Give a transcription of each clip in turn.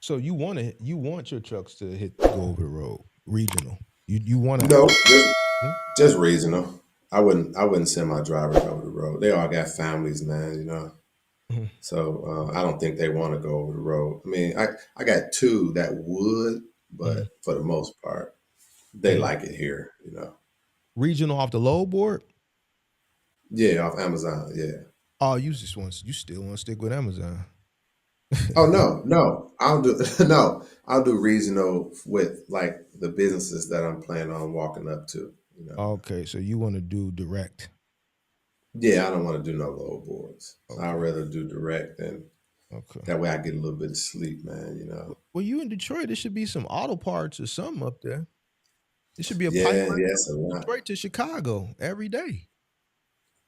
So you want your trucks to go over the road, regional. You want to No, no? just regional. I wouldn't send my drivers over the road. They all got families, man. Mhm. So I don't think they want to go over the road. I mean, I got two that would, Mhm. but for the most part, they Mhm. like it here. Regional off the load board. Yeah, off Amazon. Yeah. Oh, you still want to stick with Amazon. Oh no, no, I'll do no, I'll do regional with like the businesses that I'm planning on walking up to. Okay, so you want to do direct. Yeah, I don't want to do no load boards. I'd Okay. rather do direct, and Okay. that way I get a little bit of sleep, man. Well, you in Detroit, there should be some auto parts or something up there. There should be a pipeline Yeah, yeah, from it's a lot. Detroit to Chicago every day.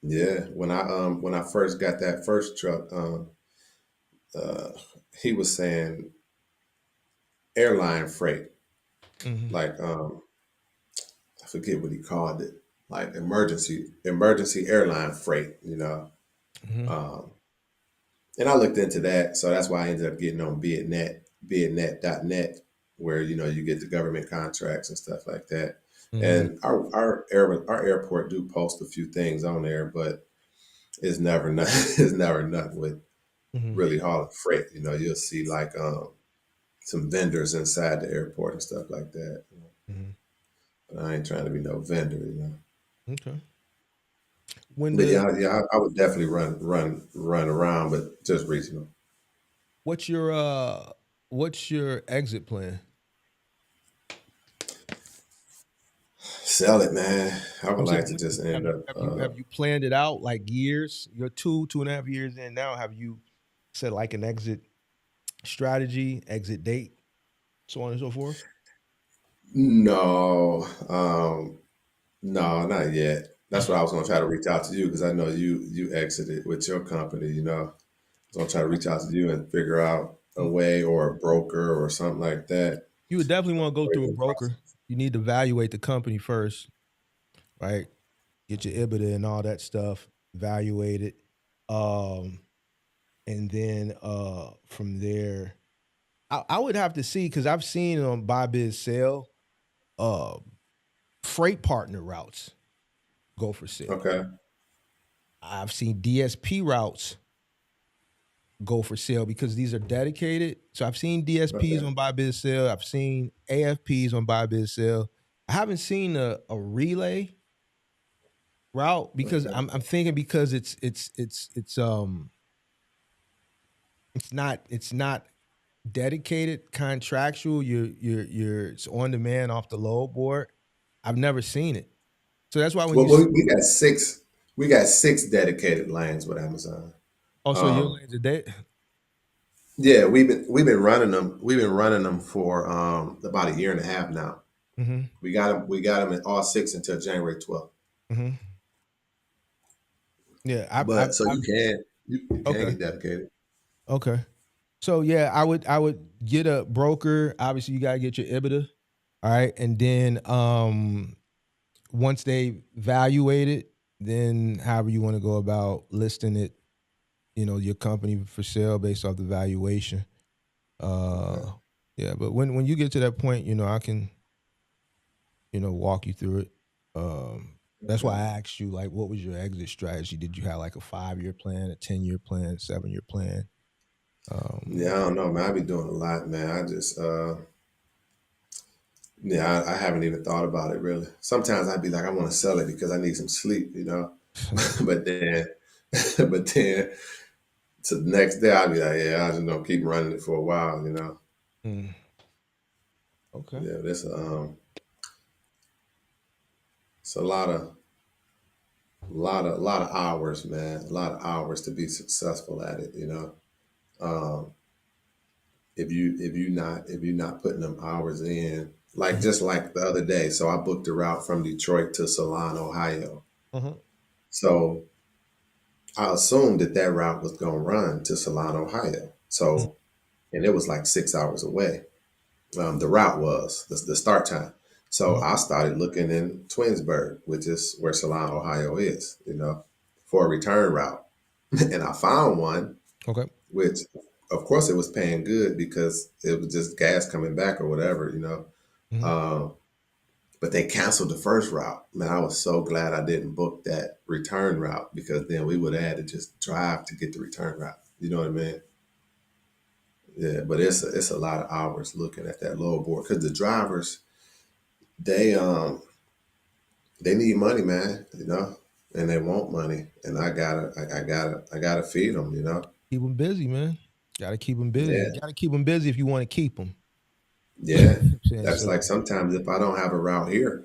Yeah, when I first got that first truck, uh, he was saying airline freight, Hmm. like I forget what he called it, like emergency airline freight. Hmm. Um, and I looked into that, so that's why I ended up getting on bidnet.net, where you get the government contracts and stuff like that. Hmm. And our airport do post a few things on there, but it's never nothing. It's never nothing with Hmm. really hauling freight. You'll see like some vendors inside the airport and stuff like that. Hmm. But I ain't trying to be no vendor. Okay. When But the yeah, I would definitely run around, but just regional. what's your uh what's your exit plan? Sell it, man. I would I'm saying, like to just end up. have you planned it out like years? You're 2.5 years in now. Have you set like an exit strategy, exit date, so on and so forth? No, no, not yet. That's what I was going to try to reach out to you because I know you exited with your company. So I'm trying to reach out to you and figure out a way or a broker or something like that. You would definitely want to go Or through a even broker. You need to evaluate the company first, right? Get your EBITDA and all that stuff, evaluate it. Um, and then from there, I would have to see because I've seen on Buy Biz Sell uh freight partner routes go for sale. Okay, I've seen DSP routes go for sale because these are dedicated. So I've seen DSPs okay, on Buy Biz Sell. I've seen AFPs on Buy Biz Sell. I haven't seen a relay route because okay, I'm thinking because it's not dedicated contractual. You're it's on demand off the load board. I've never seen it. So that's why when well, you we got six. We got six dedicated lanes with Amazon. also your Um, lanes a day. yeah, we've been running them. We've been running them for about a year and a half now. Hmm. We got them in all six until January 12th. Hmm. Yeah, But so I've you can okay. get dedicated. Okay. So yeah, I would get a broker. Obviously, you gotta get your EBITDA. All right. And then once they evaluate it, then however you want to go about listing it, your company for sale based off the valuation. Okay. Uh yeah, but when you get to that point, I can, walk you through it. That's why Okay. I asked you like what was your exit strategy? Did you have like a 5-year plan, a 10-year plan, 7-year plan? Yeah, I Um don't know, man. I be doing a lot, man. I just yeah, I haven't even thought about it really. Sometimes I'd be like, I want to sell it because I need some sleep. But then but then to the next day I'd be like, yeah, I just gonna keep running it for a while. mm, okay. Yeah, it's a lot of hours, man. A lot of hours to be successful at it. Um, if you not putting them hours in, like Mhm. just like the other day. So I booked a route from Detroit to Salon, Ohio. Mhm. So I assumed that route was gonna run to Salon, Ohio. Mhm. So and it was like 6 hours away. The route was the start time. So Mhm. I started looking in Twinsburg, which is where Salon, Ohio is, for a return route. And I found one, Okay. which of course it was paying good because it was just gas coming back or whatever, you know. Mhm. Um, but they canceled the first route. Man, I was so glad I didn't book that return route because then we would have had to just drive to get the return route. You know what I mean? Yeah, but it's a lot of hours looking at that load board because the drivers they um they need money, man. You know, and they want money, and I gotta feed them. You know. Keep them busy, man. Got to keep them busy. Yeah, Got to keep them busy if you want to keep them. yeah. I'm saying That's so. like sometimes if I don't have a route here,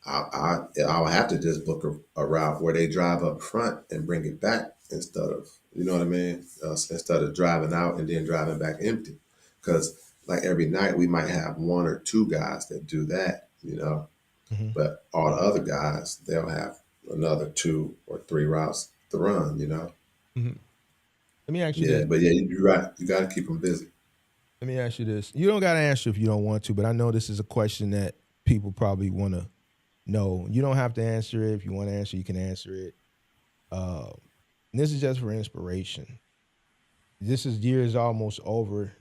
I'll have to just book a route where they drive up front and bring it back instead of, you know what I mean? Instead of driving out and then driving back empty. Because like every night we might have one or two guys that do that, you know, Mhm. but all the other guys, they'll have another two or three routes to run, you know? Mhm. Let me ask you Yeah, this. but yeah, you're right. You got to keep them busy. Let me ask you this. You don't got to answer if you don't want to, but I know this is a question that people probably want to know. You don't have to answer it. If you want to answer, you can answer it. Uh, this is just for inspiration. This is years almost over.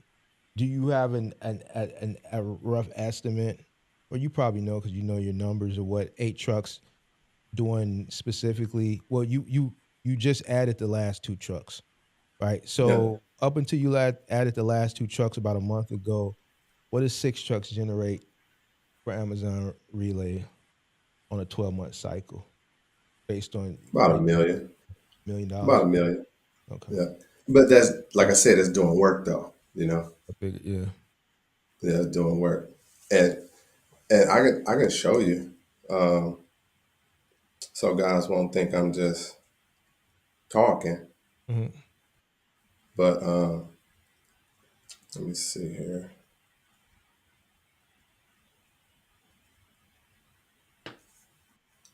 Do you have a rough estimate, or you probably know because you know your numbers of what 8 trucks doing specifically? Well, you just added the last 2 trucks, right? Yeah. So up until you added the last 2 trucks about a month ago, what does 6 trucks generate for Amazon Relay on a 12-month cycle based on About a right million. About $1 million? a million. Okay, Yeah. But that's, like I okay, said, it's doing work though, you know? yeah. Yeah, doing work. And I can show you. Um, so guys won't think I'm just talking. Mhm. But let me see here.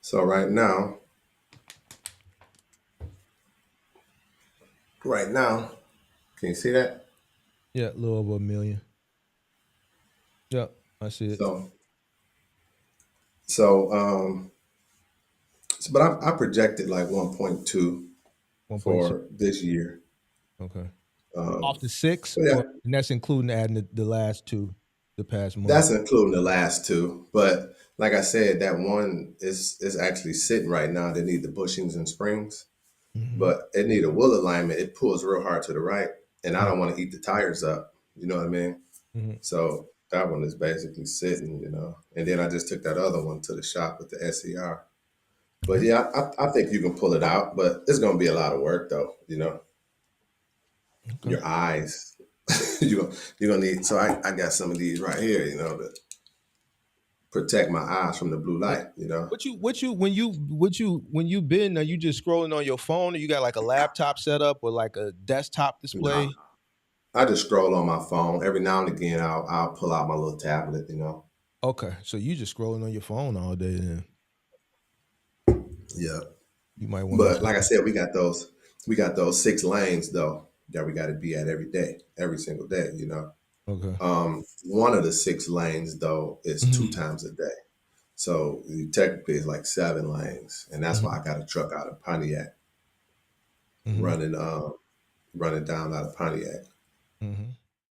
So right now, can you see that? Yeah, a little over a million. Yep, I see it. So so but I projected like 1.2 1.6. for this year. Okay. Um, Off the six, but yeah, or and that's including adding the last two the past month. that's including the last two. But like I said, that one is actually sitting right now. They need the bushings and springs, Mm-hmm. but it need a wheel alignment. It pulls real hard to the right, and I don't want to eat the tires up. You know what I mean? Mm-hmm. So that one is basically sitting, you know. And then I just took that other one to the shop with the SER. But yeah, I think you can pull it out, but it's gonna be a lot of work though, you know. Okay. Your eyes. You're gonna need, so I got some of these right here, you know, to protect my eyes from the blue Yeah. light, you know. When you been, are you just scrolling on your phone, or you got like a laptop set up or like a desktop No. display? I just scroll on my phone. Every now and again I'll pull out my little tablet, you know. Okay, so you just scrolling on your phone all day. Then Yeah. you might want But like I to. said, we got those 6 lanes though that we gotta be at every day, every single day, you know. Okay. One of the 6 lanes though is two Mm-hmm. times a day. So technically it's like 7 lanes. And that's Mm-hmm. why I got a truck out of Pontiac Mm-hmm. running running down out of Pontiac.